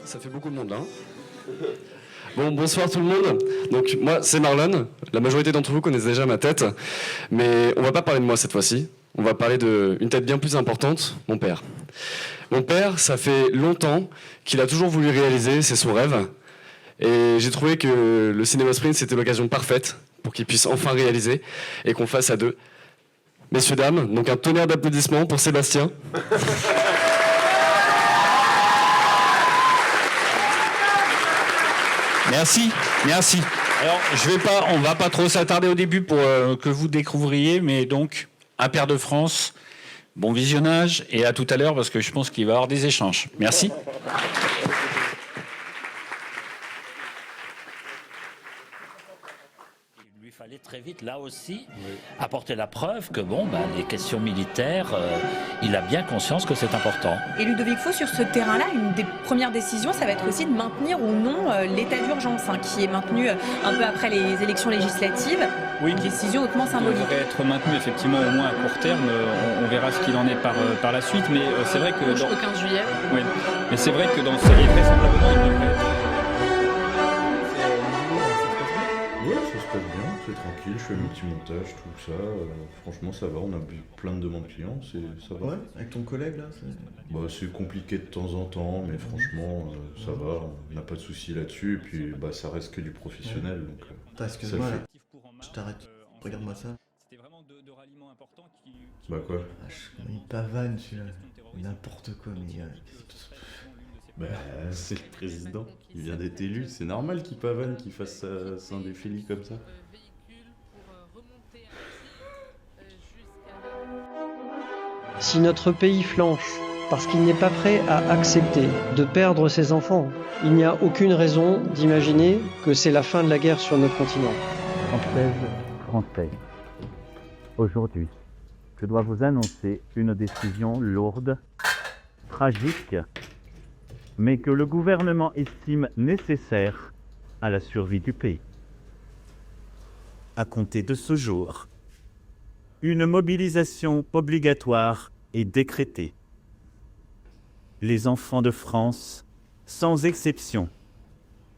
Ça fait beaucoup de monde là. Bon, bonsoir tout le monde. Donc moi, c'est Marlon. La majorité d'entre vous connaissent déjà ma tête. Mais on va pas parler de moi cette fois-ci. On va parler d'une tête bien plus importante, mon père. Mon père, ça fait longtemps qu'il a toujours voulu réaliser, c'est son rêve. Et j'ai trouvé que le Cinéma Sprint, c'était l'occasion parfaite pour qu'il puisse enfin réaliser et qu'on fasse à deux. Messieurs, dames, donc un tonnerre d'applaudissements pour Sébastien. Merci. Alors, on va pas trop s'attarder au début pour que vous découvriez, mais donc, un père de France, bon visionnage, et à tout à l'heure, parce que je pense qu'il va y avoir des échanges. Merci. Il lui fallait très vite, là aussi, apporter la preuve que, les questions militaires, il a bien conscience que c'est important. Et Ludovic Faux, sur ce terrain-là, une des premières décisions, ça va être aussi de maintenir ou non l'état d'urgence, qui est maintenu un peu après les élections législatives. Oui, une décision hautement il symbolique. devrait être maintenu effectivement au moins à court terme. On verra ce qu'il en est par la suite, mais c'est vrai que Jusqu'au 15 juillet. Oui, mais c'est vrai que dans et vraisemblablement il devrait être. Ouais, ça se passe bien, c'est tranquille, je fais mes petits montages, tout ça. Franchement, ça va, on a plein de demandes clients, ça va. Ouais, avec ton collègue là C'est compliqué de temps en temps, mais franchement, ça va, on n'a pas de soucis là-dessus. Et puis, ça reste que du professionnel. Donc, Attends, excuse-moi là, je t'arrête. Regarde-moi ça. C'était vraiment de ralliements importants qui quoi Il pavane celui-là. N'importe quoi, mais. C'est le président, il vient d'être élu, c'est normal qu'il pavane, qu'il fasse un défilé comme ça. Si notre pays flanche parce qu'il n'est pas prêt à accepter de perdre ses enfants, il n'y a aucune raison d'imaginer que c'est la fin de la guerre sur notre continent. Français, aujourd'hui, je dois vous annoncer une décision lourde, tragique, mais que le gouvernement estime nécessaire à la survie du pays. À compter de ce jour, une mobilisation obligatoire est décrétée. Les enfants de France, sans exception,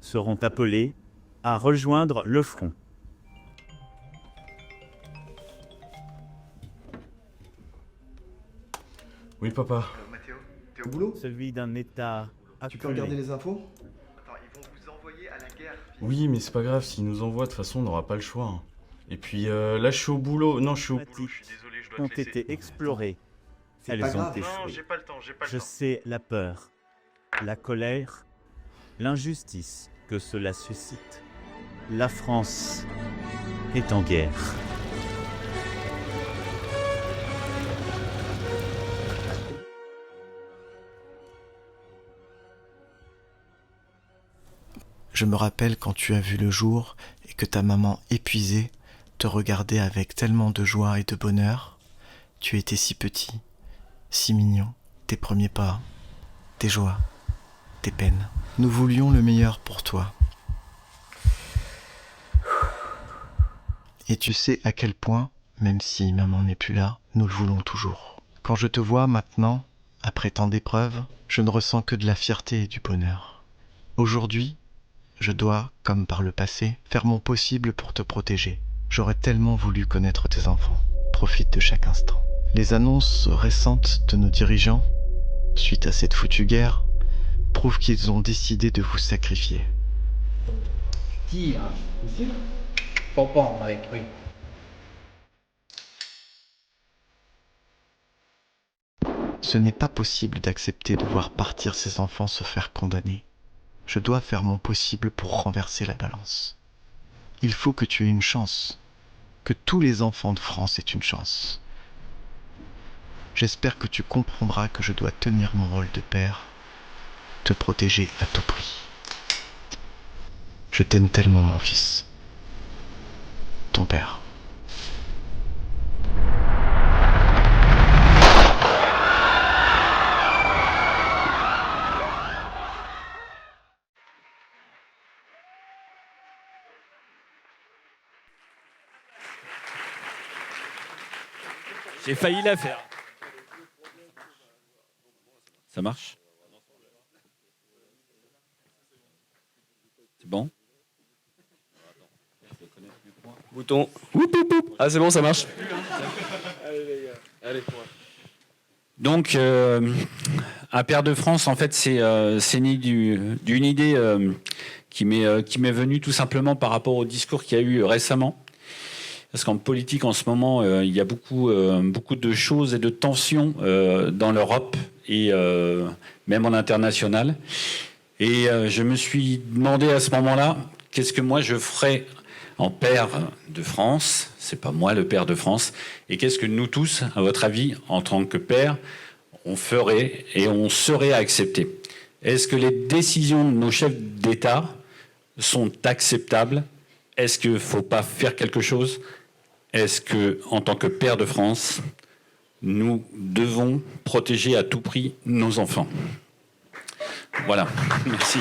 seront appelés à rejoindre le front. Oui, papa. Mathéo, t'es au boulot? Celui d'un État appelé. Tu peux regarder les infos? Attends, ils vont vous envoyer à la guerre. Oui, mais c'est pas grave, s'ils nous envoient, de toute façon, on n'aura pas le choix. Hein. Et puis là, je suis au boulot. Non, je suis au boulot, je suis désolé, je dois ont te laisser. été explorées. Elles pas ont grave. échoué. Non, j'ai pas le temps, Je sais la peur, la colère, l'injustice que cela suscite. La France est en guerre. Je me rappelle quand tu as vu le jour et que ta maman épuisée te regardait avec tellement de joie et de bonheur. Tu étais si petit, si mignon, tes premiers pas, tes joies, tes peines. Nous voulions le meilleur pour toi. Et tu sais à quel point, même si maman n'est plus là, nous le voulons toujours. Quand je te vois maintenant, après tant d'épreuves, je ne ressens que de la fierté et du bonheur. Aujourd'hui, je dois, comme par le passé, faire mon possible pour te protéger. J'aurais tellement voulu connaître tes enfants. Profite de chaque instant. Les annonces récentes de nos dirigeants, suite à cette foutue guerre, prouvent qu'ils ont décidé de vous sacrifier. Ce n'est pas possible d'accepter de voir partir ces enfants se faire condamner. Je dois faire mon possible pour renverser la balance. Il faut que tu aies une chance, que tous les enfants de France aient une chance. J'espère que tu comprendras que je dois tenir mon rôle de père, te protéger à tout prix. Je t'aime tellement, mon fils. Ton père. J'ai failli la faire. Ça marche? C'est bon? Bouton. Oup, oup, oup. Ah, c'est bon, ça marche. Allez. Donc, un père de France, en fait, c'est né d'une idée qui m'est venue tout simplement par rapport au discours qu'il y a eu récemment. Parce qu'en politique, en ce moment, il y a beaucoup de choses et de tensions dans l'Europe et même en international. Et je me suis demandé à ce moment-là, qu'est-ce que moi je ferais en père de France, c'est pas moi le père de France, et qu'est-ce que nous tous, à votre avis, en tant que père, on ferait et on serait à accepter? Est-ce que les décisions de nos chefs d'État sont acceptables? Est-ce qu'il ne faut pas faire quelque chose? Est-ce que, en tant que père de France, nous devons protéger à tout prix nos enfants? Voilà, merci.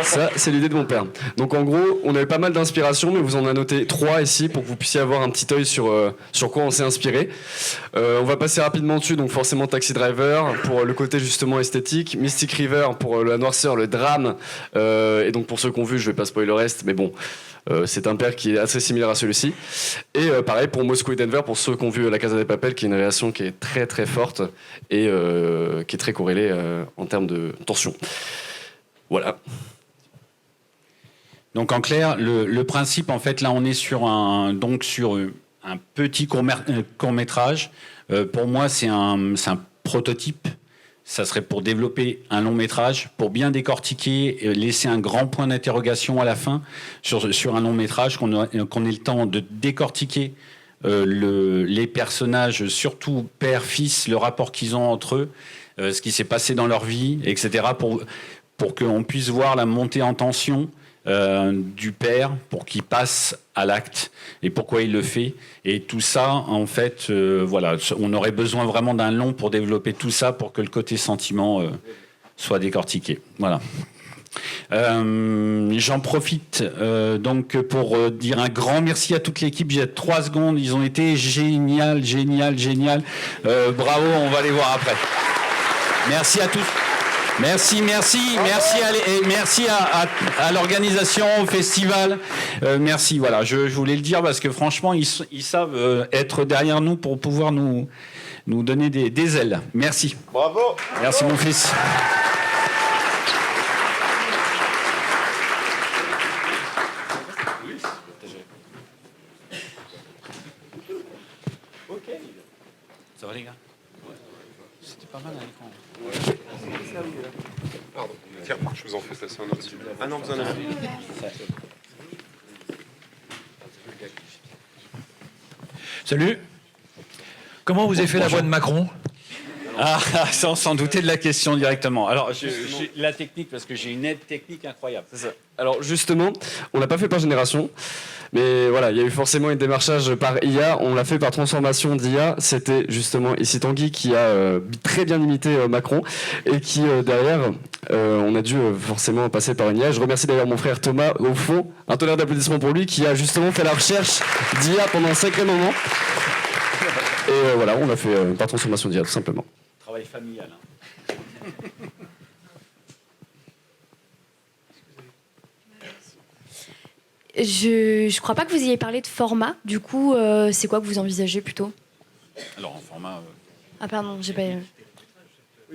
Ça, c'est l'idée de mon père. Donc en gros, on avait pas mal d'inspiration, mais vous en a noté 3 ici pour que vous puissiez avoir un petit œil sur quoi on s'est inspiré. On va passer rapidement dessus, donc forcément Taxi Driver pour le côté justement esthétique, Mystic River pour la noirceur, le drame, et donc pour ceux qui ont vu, je vais pas spoiler le reste, mais bon, c'est un père qui est assez similaire à celui-ci. Et pareil pour Moscou et Denver, pour ceux qui ont vu La Casa de Papel, qui est une relation qui est très très forte et qui est très corrélée en termes de tension. Voilà. Donc en clair, le principe, en fait, là, on est sur un petit court-métrage. Pour moi, c'est un prototype. Ça serait pour développer un long-métrage, pour bien décortiquer, laisser un grand point d'interrogation à la fin sur un long-métrage, qu'on ait le temps de décortiquer les personnages, surtout père-fils, le rapport qu'ils ont entre eux, ce qui s'est passé dans leur vie, etc., pour qu'on puisse voir la montée en tension du père pour qu'il passe à l'acte et pourquoi il le fait. Et tout ça, en fait, voilà, on aurait besoin vraiment d'un long pour développer tout ça pour que le côté sentiment soit décortiqué. Voilà. J'en profite donc pour dire un grand merci à toute l'équipe. J'ai 3 secondes, ils ont été génial. Bravo, on va les voir après. Merci à tous. Merci à l'organisation, au festival. Merci, voilà, je voulais le dire parce que franchement, ils savent être derrière nous pour pouvoir nous donner des ailes. Merci. Bravo. Merci mon fils. Ça va les gars? C'était pas mal à l'écran. Pardon. Tiens, je vous en fais passer un autre. Ah non, vous en avez. Salut. Comment vous avez fait la voix de Macron? Ah, sans douter de la question directement. Alors, la technique, parce que j'ai une aide technique incroyable. C'est ça. Alors justement, on l'a pas fait par génération, mais voilà, il y a eu forcément un démarchage par IA, on l'a fait par transformation d'IA, c'était justement ici Tanguy qui a très bien imité Macron, et qui derrière, on a dû forcément passer par une IA. Je remercie d'ailleurs mon frère Thomas, au fond, un tonnerre d'applaudissements pour lui, qui a justement fait la recherche d'IA pendant un sacré moment. Et voilà, on a fait par transformation d'IA, tout simplement. Travail familial. Je crois pas que vous ayez parlé de format. Du coup, c'est quoi que vous envisagez plutôt? Alors, en format... Ah pardon, j'ai pas...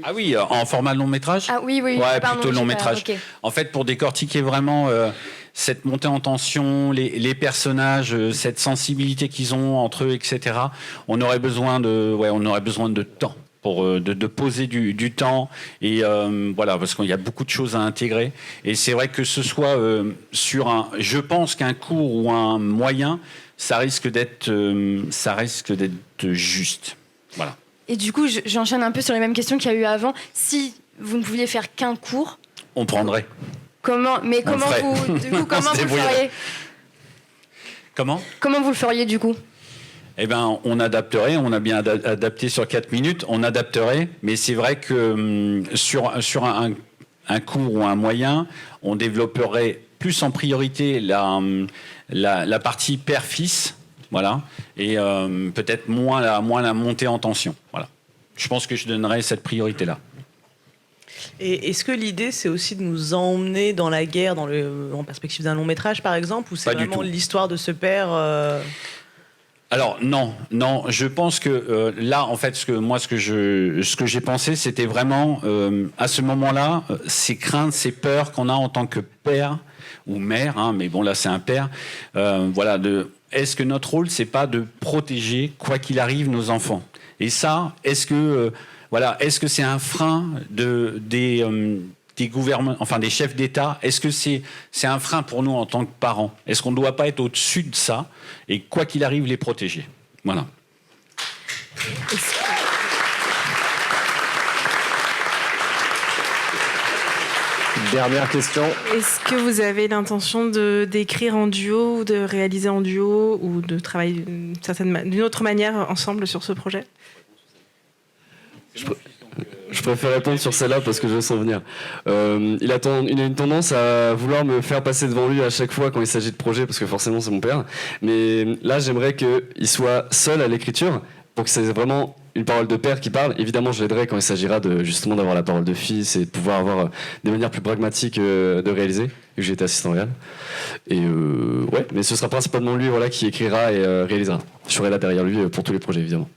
Ah oui, en format long métrage? Ah oui, ouais, pardon, plutôt long métrage. Okay. En fait, pour décortiquer vraiment cette montée en tension, les personnages, cette sensibilité qu'ils ont entre eux, etc., on aurait besoin de temps. De poser du temps et voilà, parce qu'il y a beaucoup de choses à intégrer, et c'est vrai que ce soit je pense qu'un court ou un moyen, ça risque d'être juste, voilà. Et du coup, j'enchaîne un peu sur les mêmes questions qu'il y a eu avant. Si vous ne pouviez faire qu'un court, on prendrait. Comment vous le feriez? Comment vous le feriez du coup? Eh ben, on adapterait, on a bien adapté sur 4 minutes, on adapterait, mais c'est vrai que sur un court ou un moyen, on développerait plus en priorité la partie père-fils, voilà, et peut-être moins la montée en tension, voilà. je pense que je donnerais cette priorité-là. Et est-ce que l'idée, c'est aussi de nous emmener dans la guerre, en perspective d'un long métrage, par exemple, ou c'est vraiment l'histoire de ce père Alors non, je pense que là, en fait, ce que j'ai pensé, c'était vraiment à ce moment-là, ces craintes, ces peurs qu'on a en tant que père ou mère, hein, mais bon là c'est un père. Voilà, est-ce que notre rôle, c'est pas de protéger quoi qu'il arrive nos enfants? Et ça, est-ce que c'est un frein des gouvernements, enfin des chefs d'État? Est-ce que c'est un frein pour nous en tant que parents? Est-ce qu'on ne doit pas être au-dessus de ça et quoi qu'il arrive les protéger? Voilà. Dernière question. Est-ce que vous avez l'intention d'écrire en duo ou de réaliser en duo ou de travailler d'une autre manière ensemble sur ce projet? Je préfère répondre sur celle-là parce que je le sens venir. Il a une tendance à vouloir me faire passer devant lui à chaque fois quand il s'agit de projet, parce que forcément c'est mon père. Mais là, j'aimerais qu'il soit seul à l'écriture pour que c'est vraiment une parole de père qui parle. Évidemment, je l'aiderai quand il s'agira justement d'avoir la parole de fils et de pouvoir avoir des manières plus pragmatiques de réaliser, vu que j'ai été assistant réel. Et ouais, mais ce sera principalement lui qui écrira et réalisera. Je serai là derrière lui pour tous les projets, évidemment.